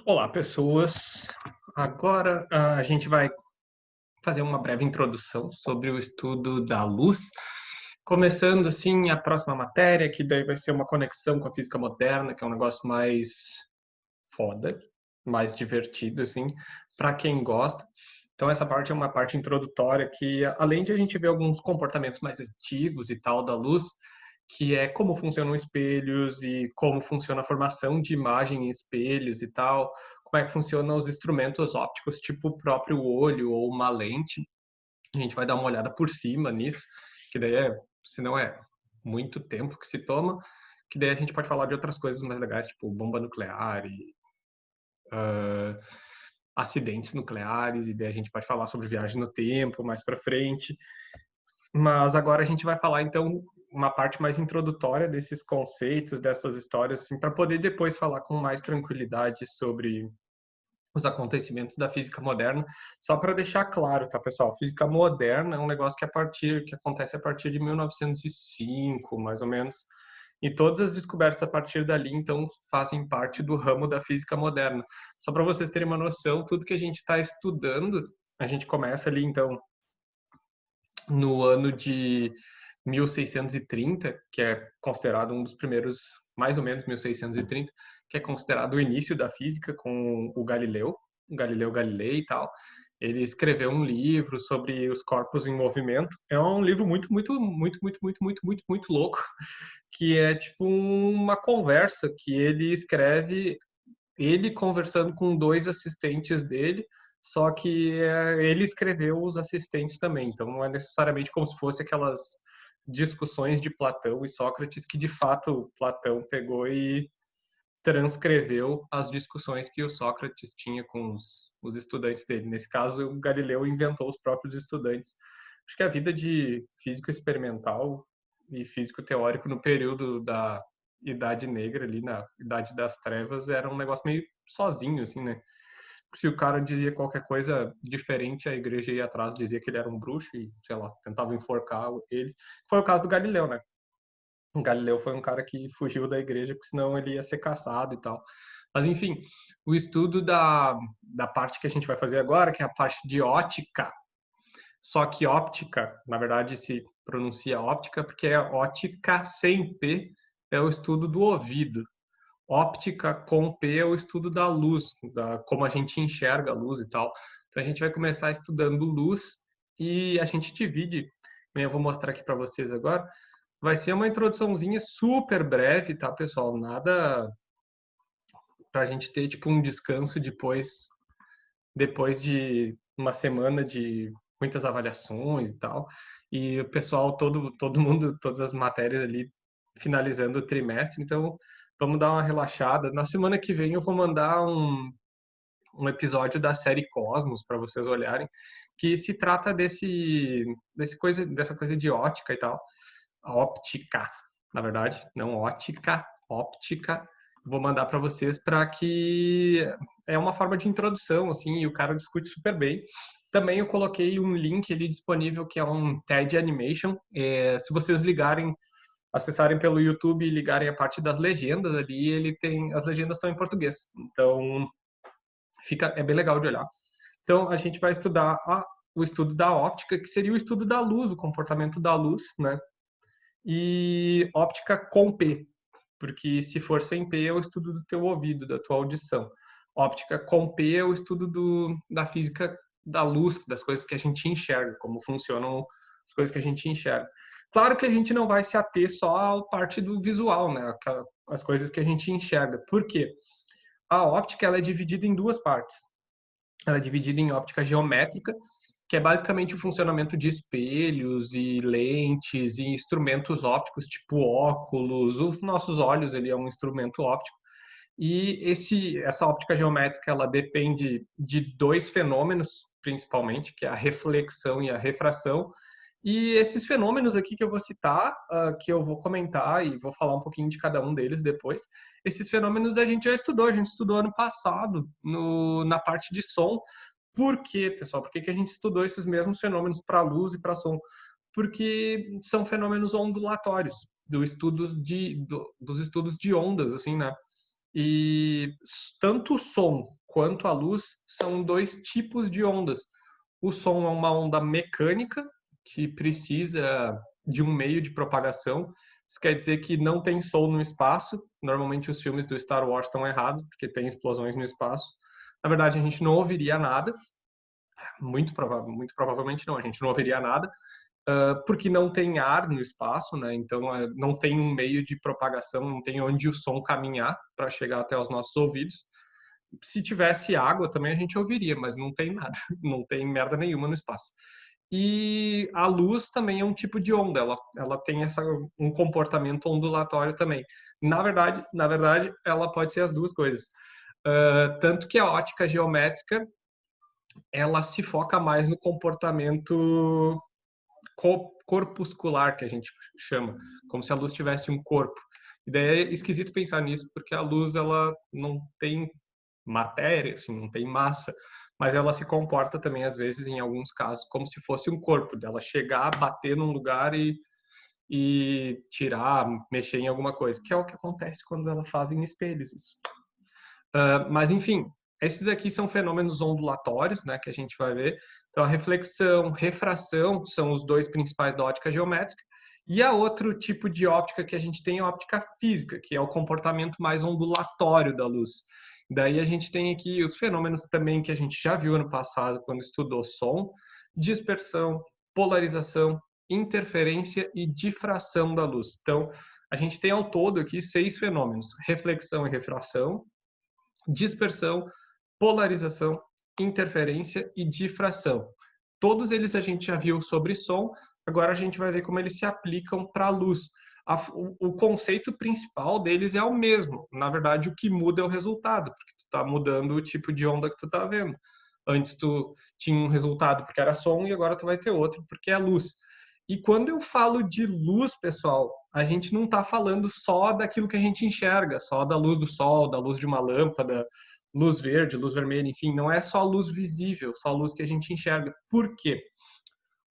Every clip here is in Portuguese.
Olá, pessoas. Agora a gente vai fazer uma breve introdução sobre o estudo da luz, começando assim a próxima matéria, que daí vai ser uma conexão com a física moderna, que é um negócio mais foda, mais divertido assim, para quem gosta. Então essa parte é uma parte introdutória que, além de a gente ver alguns comportamentos mais antigos e tal da luz, que é como funcionam espelhos e como funciona a formação de imagem em espelhos e tal, como é que funcionam os instrumentos ópticos, tipo o próprio olho ou uma lente. A gente vai dar uma olhada por cima nisso, que daí se não é muito tempo que se toma, que daí a gente pode falar de outras coisas mais legais, tipo bomba nuclear e acidentes nucleares, e daí a gente pode falar sobre viagem no tempo mais para frente. Mas agora a gente vai falar então uma parte mais introdutória desses conceitos, dessas histórias, assim, para poder depois falar com mais tranquilidade sobre os acontecimentos da física moderna. Só para deixar claro, tá, pessoal? Física moderna é um negócio que acontece a partir de 1905, mais ou menos. E todas as descobertas a partir dali, então, fazem parte do ramo da física moderna. Só para vocês terem uma noção, tudo que a gente está estudando, a gente começa ali, então, no ano de 1630, que é considerado um dos primeiros, mais ou menos 1630, que é considerado o início da física com o Galileu Galilei e tal. Ele escreveu um livro sobre os corpos em movimento. É um livro muito louco, que é tipo uma conversa que ele escreve, ele conversando com dois assistentes dele, só que ele escreveu os assistentes também, então não é necessariamente como se fosse aquelas discussões de Platão e Sócrates que de fato Platão pegou e transcreveu as discussões que o Sócrates tinha com os estudantes dele. Nesse caso, o Galileu inventou os próprios estudantes. Acho que a vida de físico experimental e físico teórico no período da Idade Negra, ali na Idade das Trevas, era um negócio meio sozinho, assim, né? Se o cara dizia qualquer coisa diferente, a igreja ia atrás, dizia que ele era um bruxo e, sei lá, tentava enforcar ele. Foi o caso do Galileu, né? O Galileu foi um cara que fugiu da igreja, porque senão ele ia ser caçado e tal. Mas, enfim, o estudo da parte que a gente vai fazer agora, que é a parte de ótica, só que óptica, na verdade, se pronuncia óptica, porque é ótica sem P, é o estudo do ouvido. Óptica com P é o estudo da luz, da como a gente enxerga a luz e tal. Então a gente vai começar estudando luz e a gente divide, eu vou mostrar aqui para vocês agora. Vai ser uma introduçãozinha super breve, tá, pessoal? Nada para a gente ter tipo um descanso depois de uma semana de muitas avaliações e tal. E o pessoal todo mundo, todas as matérias ali finalizando o trimestre, então vamos dar uma relaxada. Na semana que vem eu vou mandar um episódio da série Cosmos para vocês olharem, que se trata dessa coisa de ótica e tal. Óptica, na verdade, não ótica, óptica. Vou mandar para vocês para que é uma forma de introdução, assim, e o cara discute super bem. Também eu coloquei um link ali disponível que é um TED Animation. Se vocês ligarem, acessarem pelo YouTube e ligarem a parte das legendas ali, ele tem as legendas estão em português. Então é bem legal de olhar. Então a gente vai estudar o estudo da óptica, que seria o estudo da luz, o comportamento da luz, né? E óptica com P, porque se for sem P é o estudo do teu ouvido, da tua audição. Óptica com P é o estudo da física da luz, das coisas que a gente enxerga, como funcionam as coisas que a gente enxerga. Claro que a gente não vai se ater só à parte do visual, né? As coisas que a gente enxerga. Por quê? A óptica ela é dividida em duas partes. Ela é dividida em óptica geométrica, que é basicamente o funcionamento de espelhos e lentes e instrumentos ópticos, tipo óculos. Os nossos olhos, ele é um instrumento óptico. E essa óptica geométrica, ela depende de dois fenômenos, principalmente, que é a reflexão e a refração. E esses fenômenos aqui que eu vou citar, que eu vou comentar e vou falar um pouquinho de cada um deles depois, esses fenômenos a gente estudou ano passado na parte de som. Por quê, pessoal? Por que a gente estudou esses mesmos fenômenos para luz e para som? Porque são fenômenos ondulatórios, dos estudos de ondas, assim, né? E tanto o som quanto a luz são dois tipos de ondas. O som é uma onda mecânica que precisa de um meio de propagação. Isso quer dizer que não tem som no espaço. Normalmente os filmes do Star Wars estão errados, porque tem explosões no espaço. Na verdade, a gente não ouviria nada. Muito provavelmente não, a gente não ouviria nada, porque não tem ar no espaço, né? Então não tem um meio de propagação, não tem onde o som caminhar para chegar até os nossos ouvidos. Se tivesse água também a gente ouviria, mas não tem nada, não tem merda nenhuma no espaço. E a luz também é um tipo de onda, ela tem um comportamento ondulatório também. Na verdade, ela pode ser as duas coisas. Tanto que a ótica geométrica ela se foca mais no comportamento corpuscular, que a gente chama, como se a luz tivesse um corpo. E daí é esquisito pensar nisso, porque a luz ela não tem matéria, assim, não tem massa, mas ela se comporta também, às vezes, em alguns casos, como se fosse um corpo, dela chegar, bater num lugar e tirar, mexer em alguma coisa, que é o que acontece quando ela faz em espelhos isso. Mas, enfim, esses aqui são fenômenos ondulatórios, né, que a gente vai ver. Então, a reflexão, refração são os dois principais da óptica geométrica. E a outro tipo de óptica que a gente tem é a óptica física, que é o comportamento mais ondulatório da luz. Daí a gente tem aqui os fenômenos também que a gente já viu ano passado quando estudou som, dispersão, polarização, interferência e difração da luz. Então, a gente tem ao todo aqui 6 fenômenos: reflexão e refração, dispersão, polarização, interferência e difração. Todos eles a gente já viu sobre som, agora a gente vai ver como eles se aplicam para a luz. O conceito principal deles é o mesmo. Na verdade, o que muda é o resultado, porque tu está mudando o tipo de onda que tu está vendo. Antes tu tinha um resultado porque era som e agora tu vai ter outro porque é luz. E quando eu falo de luz, pessoal, a gente não está falando só daquilo que a gente enxerga, só da luz do sol, da luz de uma lâmpada, luz verde, luz vermelha, enfim, não é só luz visível, só luz que a gente enxerga. Por quê?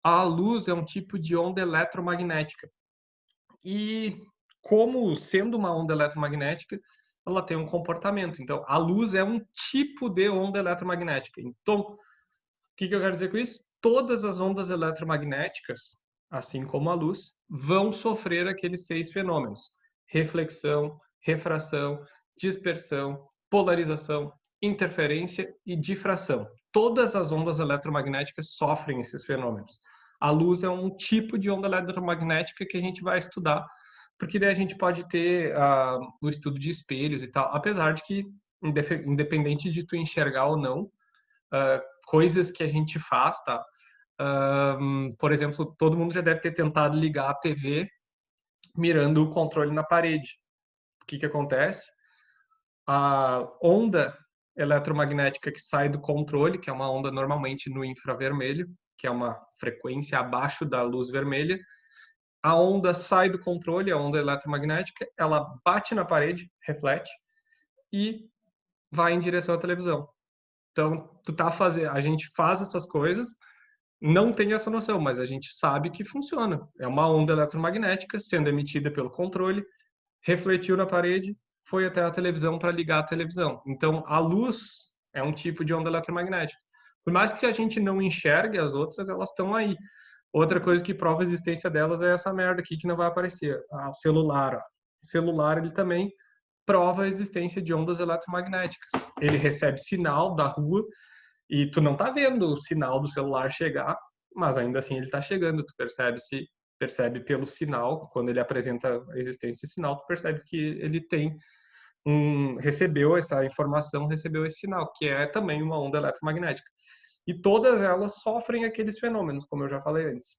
A luz é um tipo de onda eletromagnética. E como sendo uma onda eletromagnética, ela tem um comportamento. Então, a luz é um tipo de onda eletromagnética. Então, o que eu quero dizer com isso? Todas as ondas eletromagnéticas, assim como a luz, vão sofrer aqueles 6 fenômenos: reflexão, refração, dispersão, polarização, interferência e difração. Todas as ondas eletromagnéticas sofrem esses fenômenos. A luz é um tipo de onda eletromagnética que a gente vai estudar, porque daí a gente pode ter o estudo de espelhos e tal, apesar de que, independente de tu enxergar ou não, coisas que a gente faz, tá? Por exemplo, todo mundo já deve ter tentado ligar a TV mirando o controle na parede. O que acontece? A onda eletromagnética que sai do controle, que é uma onda normalmente no infravermelho, que é uma frequência abaixo da luz vermelha, a onda sai do controle, a onda eletromagnética, ela bate na parede, reflete e vai em direção à televisão. Então, a gente faz essas coisas, não tem essa noção, mas a gente sabe que funciona. É uma onda eletromagnética sendo emitida pelo controle, refletiu na parede, foi até a televisão para ligar a televisão. Então, a luz é um tipo de onda eletromagnética. Por mais que a gente não enxergue as outras, elas estão aí. Outra coisa que prova a existência delas é essa merda aqui que não vai aparecer. O celular. O celular, ele também prova a existência de ondas eletromagnéticas. Ele recebe sinal da rua e tu não tá vendo o sinal do celular chegar, mas ainda assim ele está chegando. Tu percebe pelo sinal, quando ele apresenta a existência de sinal, tu percebe que ele recebeu essa informação, recebeu esse sinal, que é também uma onda eletromagnética. E todas elas sofrem aqueles fenômenos, como eu já falei antes.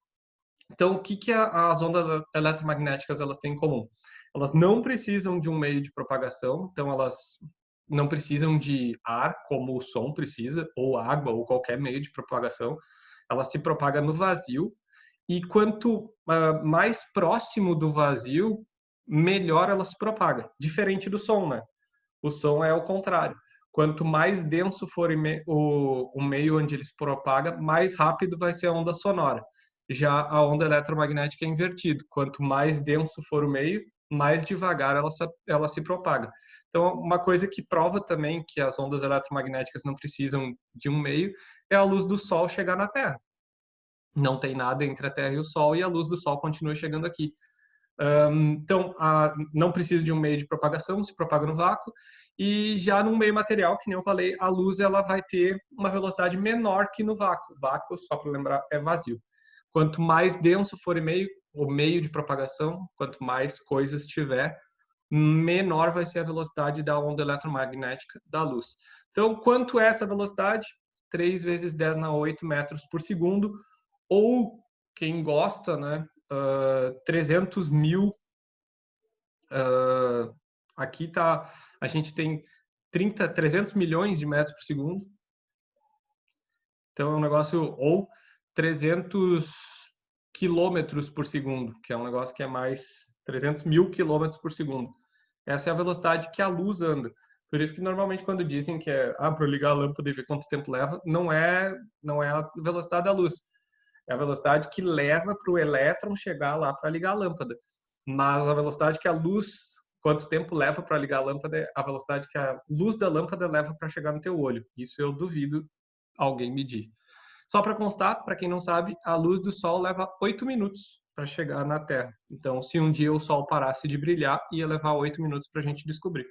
Então, o que as ondas eletromagnéticas elas têm em comum? Elas não precisam de um meio de propagação, então elas não precisam de ar, como o som precisa, ou água, ou qualquer meio de propagação. Ela se propaga no vazio, e quanto mais próximo do vazio, melhor ela se propaga. Diferente do som, né? O som é o contrário. Quanto mais denso for o meio onde ele se propaga, mais rápido vai ser a onda sonora. Já a onda eletromagnética é invertido. Quanto mais denso for o meio, mais devagar ela se propaga. Então, uma coisa que prova também que as ondas eletromagnéticas não precisam de um meio é a luz do Sol chegar na Terra. Não tem nada entre a Terra e o Sol e a luz do Sol continua chegando aqui. Então, não precisa de um meio de propagação, se propaga no vácuo. E já no meio material, que nem eu falei, a luz ela vai ter uma velocidade menor que no vácuo. Vácuo, só para lembrar, é vazio. Quanto mais denso for o meio de propagação, quanto mais coisas tiver, menor vai ser a velocidade da onda eletromagnética da luz. Então, quanto é essa velocidade? 3 vezes 10 na 8 metros por segundo, ou quem gosta, né, 300 mil. Aqui tá, a gente tem 300 milhões de metros por segundo. Então é um negócio, ou 300 quilômetros por segundo, que é um negócio que é mais 300 mil quilômetros por segundo. Essa é a velocidade que a luz anda. Por isso que normalmente quando dizem que é para ligar a lâmpada e ver quanto tempo leva, não é a velocidade da luz. É a velocidade que leva para o elétron chegar lá para ligar a lâmpada. Mas a velocidade que a luz, quanto tempo leva para ligar a lâmpada, é a velocidade que a luz da lâmpada leva para chegar no teu olho. Isso eu duvido alguém medir. Só para constar, para quem não sabe, a luz do Sol leva 8 minutos para chegar na Terra. Então, se um dia o Sol parasse de brilhar, ia levar 8 minutos para a gente descobrir.